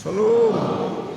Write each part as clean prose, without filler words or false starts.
Salam.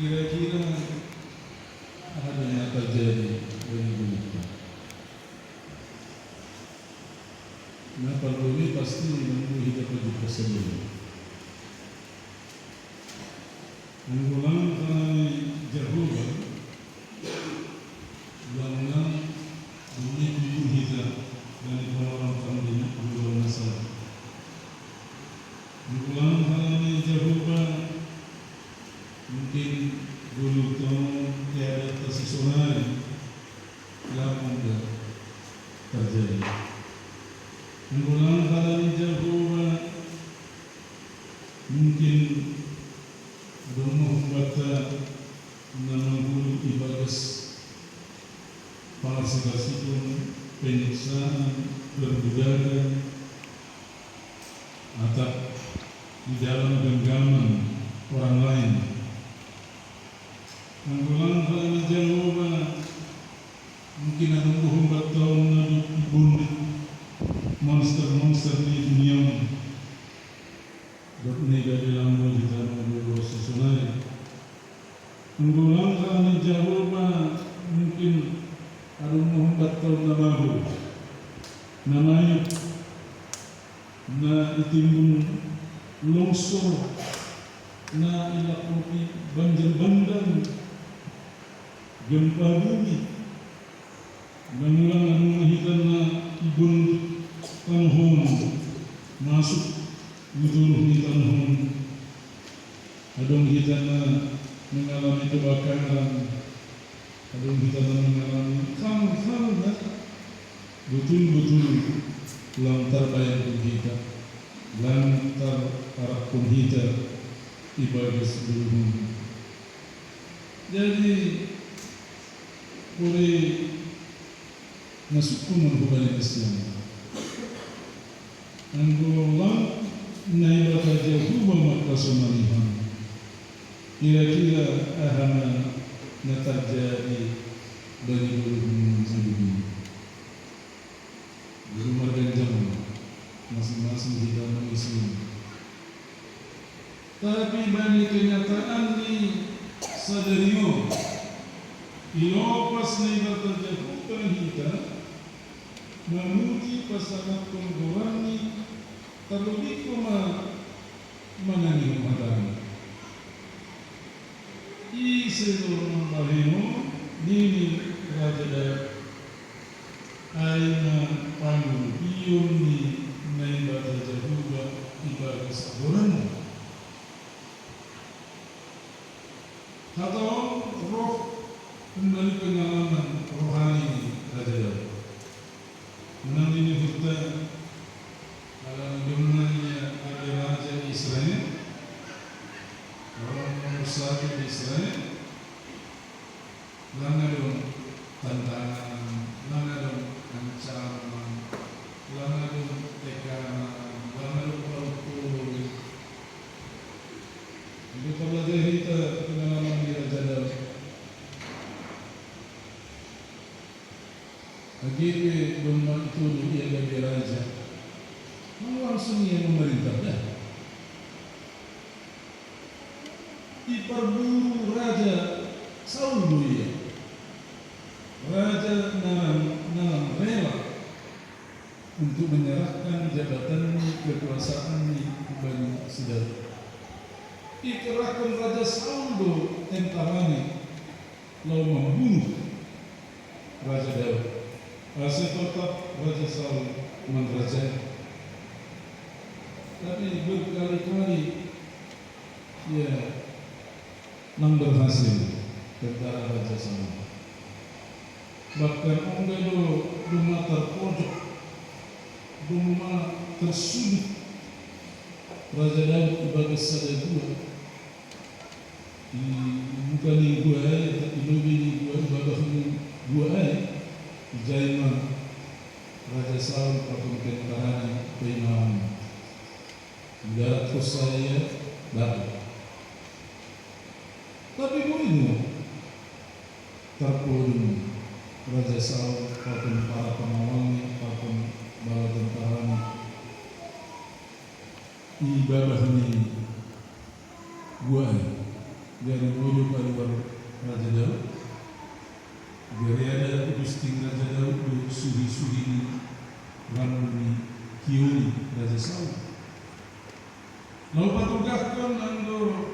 Kira-kira ada yang terjadi begini. Nah, kalau ini pasti menunggu hidup lebih tersebut. Menggulang kami Jehovah, ulangnya demi hidup dari orang kami dulu masalah. Menggulang kami Jehovah, mungkin dulu tahun tiada tersusunai, lama terjadi. Menggulang kami Jehovah, mungkin rumah baca menanggung ibadah palsu penyiksaan berbudaya atau di dalam genggaman orang lain. Menggulang kami Jehovah, mungkin menanggung batau menabung monster-monster di dunia. Dokne dari lambu di dalam dulu sesunai. Menggulang kami Jehovah, mungkin ada Muhammad tahun namahu, namanya, na itimbun longsor, na ilakopi banjir bandang, gempa bumi, mengulang mengahitan na ibun tanghon masuk Wujuh kita adong kita mengalami kebakaran, adong kita mengalami hal-hal betul-betul lantar bayar kita, lantar arah pun kita ibadah sebelum. Jadi boleh masuk menghubungi Islam. Anggulah naik baca hukum maka sumalihan. Kira-kira ahana terjadi bagi guru ini. Guru marga zaman masing-masing kita mengisi. Tapi bagi kenyataan ni sadarino ilopas na ibatajahutang kita memuji pasangan konggorani terlebih menyanyi madani isedorong bahino nini raja aina panggul iyon ni na ibatajahuga ibadah saborani atau roh kembali pengalaman rohani Raja Daud. Menang ini hutang dalam dunia ada Raja Israel, orang nomor satu di Israel, langadong tantangan, langadong ancaman, langadong tekanan, langadong perpuluhan. Itu pelajari kita pengalaman di Raja Daud. Akhirnya domba itu dia jadi raja. Langsung ia memerintah dah. Diperburu Raja Saul dia. Raja nalam rela untuk menyerahkan jabatan kekuasaan kepada saudara. Ikerahkan Raja Saul tentarani lalu membunuh Raja Daud. Hasil tetap Raja Saul mengerajai. Tapi berkali-kali ya nang berhasil tentara Raja Saul. Bahkan orang rumah terpojok, rumah tersudut. Raja Daud ibadah sadar bukan ni gua tapi lebih ni gua ibadah gua Jaima Raja Saul patung tentarani peinam darat kusaya batu. Tapi boleh terpulung Raja Saul patung para pengawalnya patung bala tentarani ibadah ni gua dari wujud keluar Raja Daud. Dari ada Gusti Raja Daud suhi-suhi ramuni kiuni Raja Saul. Lalu patugahkan ando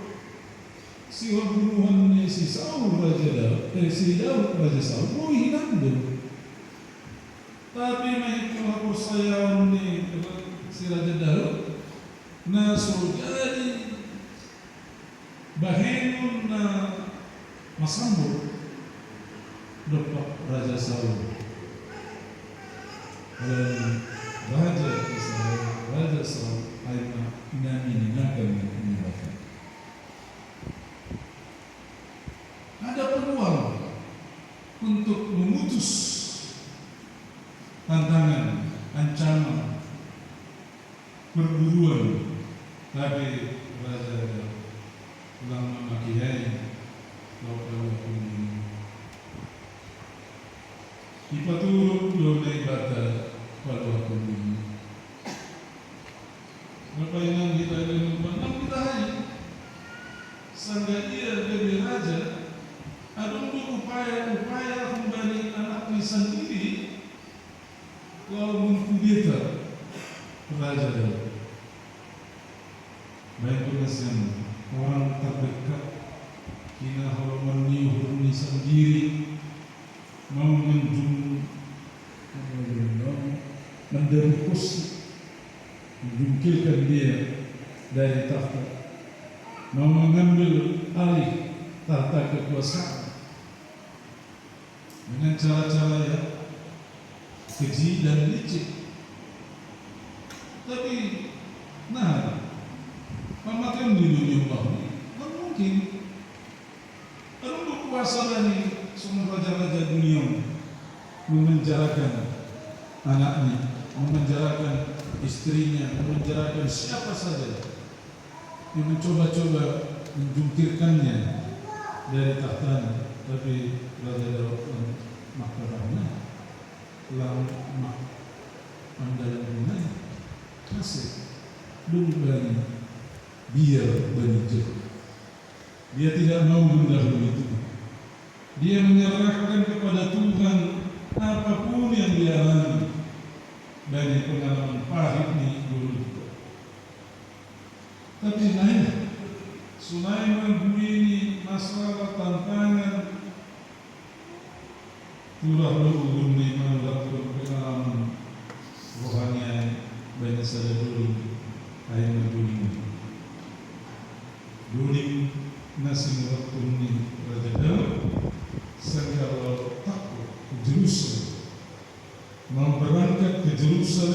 si pembunuhan si Saul Raja Daud, si Daud Raja Saul, boleh nando. Tapi mereka hapus saya ni si Raja Daud, na sojari bahenun na masambut. Dapat Raja Saul dan Raja Israel, Raja Saul aina nami nakam menyebabkan ada peluang untuk memutus tantangan, ancaman, perburuan, tapi Raja ulama makiyai lalu ipaturut lo na ibadah pada waktu ini. Ngapain kita dengan menang kita hai? Sangga dia jadi raja, ada upaya kembali anaknya sendiri, lalu mengkudeta raja Daud. Baik penasihat orang terdekat, kina kalau meniup sendiri. Mau menjungkilkan dia dari tahta, mau mengambil alih tahta kekuasaan dengan cara-cara yang keji dan licik. Tapi, nah, memakan di dunia Allah ini, tak mungkin. Kalau berkuasa dari semua raja-raja dunia memenjarakan anaknya, memenjarakan istrinya, memenjarakan siapa saja yang mencoba-coba menjungkirkannya dari tahtanya. Tapi Raja Daud dan mahkamahnya lama andalan kasih dulu bani biar bani jauh. Dia tidak mau mendahului itu. Dia menyerahkan kepada Tuhan apapun yang dia alami dari pengalaman pahit ini dulu. Tapi Sulaiman ini masalah tantangan turah luhur ni melakukan pengalaman rohani banyak saja duling ayam duling nasi waktu ni Raja Daud segala takut ke Jerusalem, mau berangkat ke Jerusalem